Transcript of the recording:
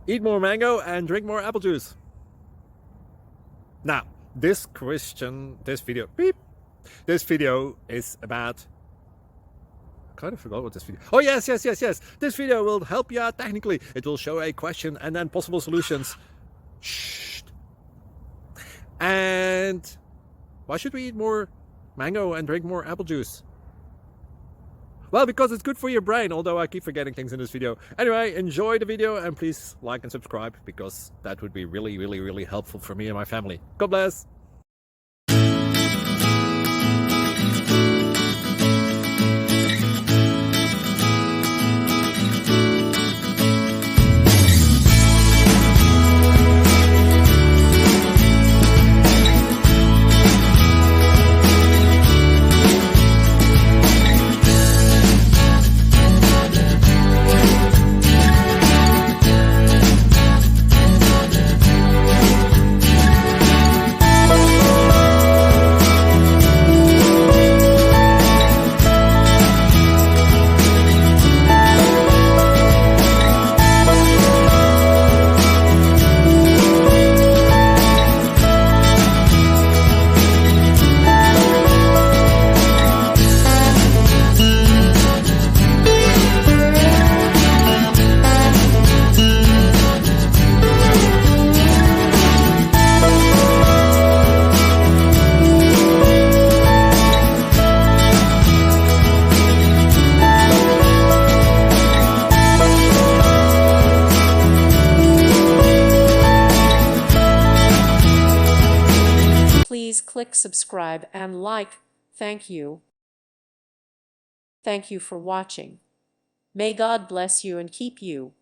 Eat more mango and drink more apple juice. Now, this video is about, I kind of forgot what this video. Oh, yes. This video will help you out technically. It will show a question and then possible solutions. Shh. And why should we eat more mango and drink more apple juice? Well, because it's good for your brain, although I keep forgetting things in this video. Anyway, enjoy the video and please like and subscribe, because that would be really helpful for me and my family. God bless! Please click subscribe and like. Thank you. Thank you for watching. May God bless you and keep you.